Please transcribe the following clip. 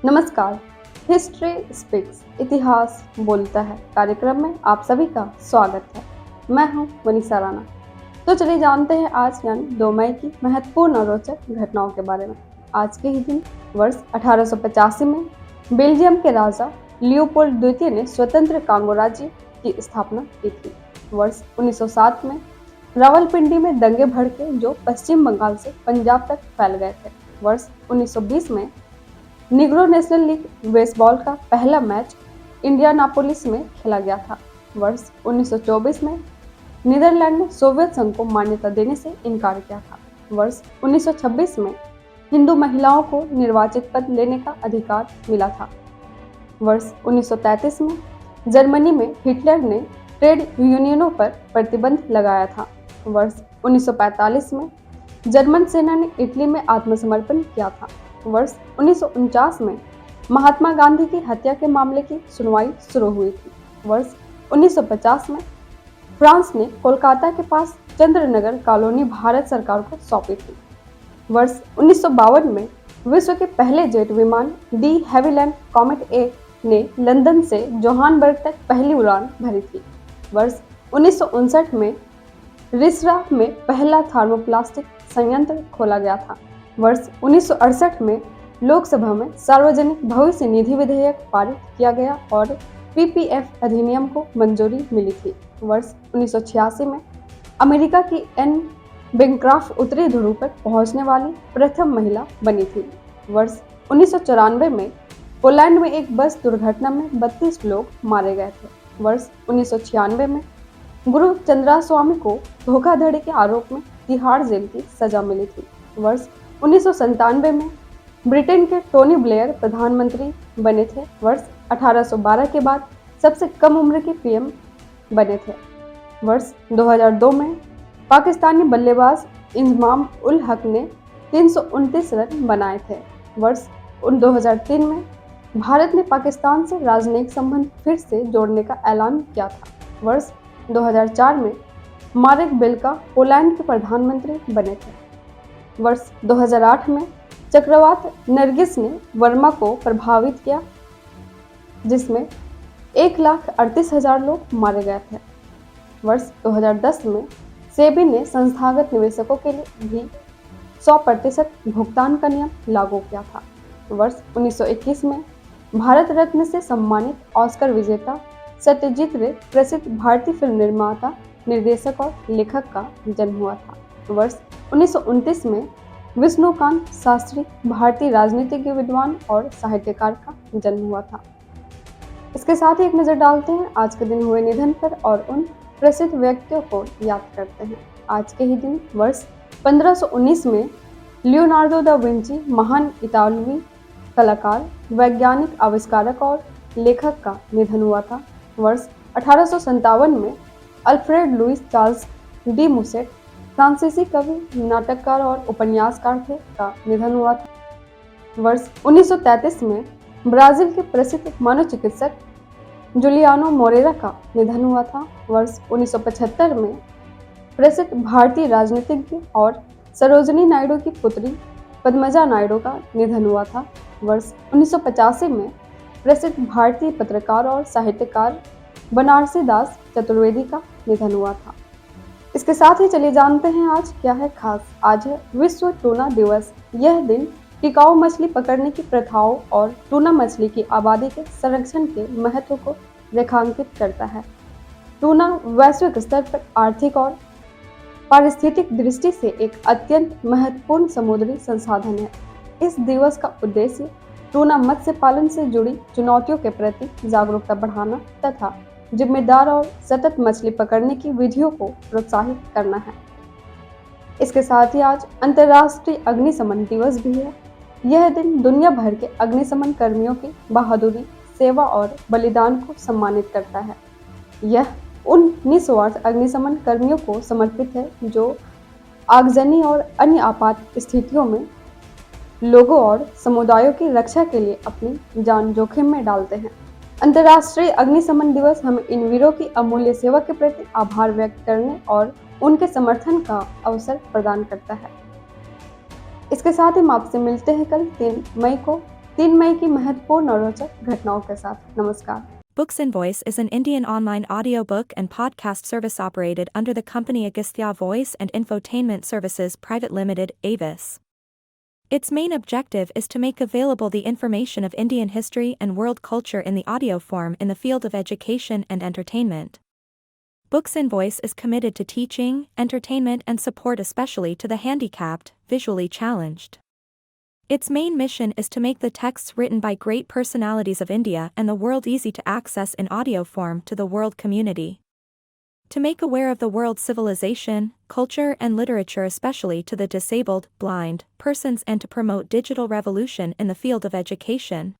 नमस्कार। History speaks, इतिहास बोलता है कार्यक्रम में आप सभी का स्वागत है। मैं हूं मनीषा राणा। तो चलिए जानते हैं आज यानी 2 मई की महत्वपूर्ण और रोचक घटनाओं के बारे में। आज के ही दिन वर्ष 1885 में बेल्जियम के राजा लियोपोल्ड द्वितीय ने स्वतंत्र कांगो राज्य की स्थापना की थी। वर्ष 1907 में रावलपिंडी में दंगे भड़के जो पश्चिम बंगाल से पंजाब तक फैल गए थे। वर्ष 1920 में निग्रो नेशनल लीग बेसबॉल का पहला मैच इंडियानापोलिस में खेला गया था। वर्ष 1924 में नीदरलैंड ने सोवियत संघ को मान्यता देने से इनकार किया था। वर्ष 1926 में हिंदू महिलाओं को निर्वाचित पद लेने का अधिकार मिला था। वर्ष 1933 में जर्मनी में हिटलर ने ट्रेड यूनियनों पर प्रतिबंध लगाया था। वर्ष 1945 में जर्मन सेना ने इटली में आत्मसमर्पण किया था। वर्ष 1949 में महात्मा गांधी की हत्या के मामले की सुनवाई शुरू हुई थी। वर्ष 1950 में फ्रांस ने कोलकाता के पास चंद्रनगर कॉलोनी भारत सरकार को सौंपी थी। वर्ष 1952 में विश्व के पहले जेट विमान डी हैविलैंड कॉमेट ए ने लंदन से जोहानबर्ग तक पहली उड़ान भरी थी। वर्ष 1959 में रिसरा में पहला थर्मोप्लास्टिक संयंत्र खोला गया था। वर्ष 1968 में लोकसभा में सार्वजनिक भविष्य निधि विधेयक पारित किया गया और पीपीएफ अधिनियम को मंजूरी मिली थी। वर्ष 1986 में अमेरिका की एन बेंक्राफ्ट उत्तरी ध्रुव पर पहुंचने वाली प्रथम महिला बनी थी। वर्ष 1994 में पोलैंड में एक बस दुर्घटना में 32 लोग मारे गए थे। वर्ष 1996 में गुरु चंद्रास्वामी को धोखाधड़ी के आरोप में तिहाड़ जेल की सजा मिली थी। वर्ष 1997 में ब्रिटेन के टोनी ब्लेयर प्रधानमंत्री बने थे। वर्ष 1812 के बाद सबसे कम उम्र के पीएम बने थे। वर्ष 2002 में पाकिस्तानी बल्लेबाज इंजमाम उल हक ने 329 रन बनाए थे। वर्ष 2003 में भारत ने पाकिस्तान से राजनयिक संबंध फिर से जोड़ने का ऐलान किया था। वर्ष 2004 में मारेक बेल्का पोलैंड के प्रधानमंत्री बने थे। वर्ष 2008 में चक्रवात नरगिस ने वर्मा को प्रभावित किया, जिसमें 1,38,000 लोग मारे गए थे। वर्ष 2010 में सेबी ने संस्थागत निवेशकों के लिए भी 100% भुगतान का नियम लागू किया था। वर्ष 1921 में भारत रत्न से सम्मानित ऑस्कर विजेता सत्यजीत रे प्रसिद्ध भारतीय फिल्म निर्माता, निर्देशक और लेखक का जन्म हुआ था। वर्ष 1929 में विष्णुकांत शास्त्री भारतीय राजनीतिज्ञ, विद्वान और साहित्यकार का जन्म हुआ था। इसके साथ ही एक नज़र डालते हैं आज के दिन हुए निधन पर और उन प्रसिद्ध व्यक्तियों को याद करते हैं। आज के ही दिन वर्ष 1519 में लियोनार्डो दा विंची महान इतालवी कलाकार, वैज्ञानिक, आविष्कारक और लेखक का निधन हुआ था। वर्ष 1857 में अल्फ्रेड लुइस चार्ल्स डी मुसेट फ्रांसीसी कवि, नाटककार और उपन्यासकार थे का निधन हुआ था। वर्ष 1933 में ब्राजील के प्रसिद्ध मनोचिकित्सक जूलियानो मोरेरा का निधन हुआ था। वर्ष 1975 में प्रसिद्ध भारतीय राजनीतिज्ञ और सरोजिनी नायडू की पुत्री पद्मजा नायडू का निधन हुआ था। वर्ष 1985 में प्रसिद्ध भारतीय पत्रकार और साहित्यकार बनारसी दास चतुर्वेदी का निधन हुआ था। इसके साथ ही चलिए जानते हैं आज क्या है खास। आज है विश्व टूना दिवस। यह दिन टिकाऊ मछली पकड़ने की प्रथाओं और टूना मछली की आबादी के संरक्षण के महत्व को रेखांकित करता है। टूना वैश्विक स्तर पर आर्थिक और पारिस्थितिक दृष्टि से एक अत्यंत महत्वपूर्ण समुद्री संसाधन है। इस दिवस का उद्देश्य टूना मत्स्य पालन से जुड़ी चुनौतियों के प्रति जागरूकता बढ़ाना तथा जिम्मेदार और सतत मछली पकड़ने की विधियों को प्रोत्साहित करना है। इसके साथ ही आज अंतर्राष्ट्रीय अग्निशमन दिवस भी है। यह दिन दुनिया भर के अग्निशमन कर्मियों की बहादुरी, सेवा और बलिदान को सम्मानित करता है। यह उन निस्वार्थ अग्निशमन कर्मियों को समर्पित है जो आगजनी और अन्य आपात स्थितियों में लोगों और समुदायों की रक्षा के लिए अपनी जान जोखिम में डालते हैं। अंतर्राष्ट्रीय अग्निशमन दिवस हमें इन वीरों की अमूल्य सेवा के प्रति आभार व्यक्त करने और उनके समर्थन का अवसर प्रदान करता है। इसके साथ ही हम आपसे मिलते हैं कल 3 मई को 3 मई की महत्वपूर्ण और रोचक घटनाओं के साथ। नमस्कार। Books in Voice is an Indian online audiobook and podcast service operated under the company Agastya Voice and Infotainment Services Private Limited, Avis. Its main objective is to make available the information of Indian history and world culture in the audio form in the field of education and entertainment. Books in Voice is committed to teaching, entertainment and support especially to the handicapped, visually challenged. Its main mission is to make the texts written by great personalities of India and the world easy to access in audio form to the world community. To make aware of the world's civilization, culture and literature especially to the disabled, blind, persons and to promote digital revolution in the field of education.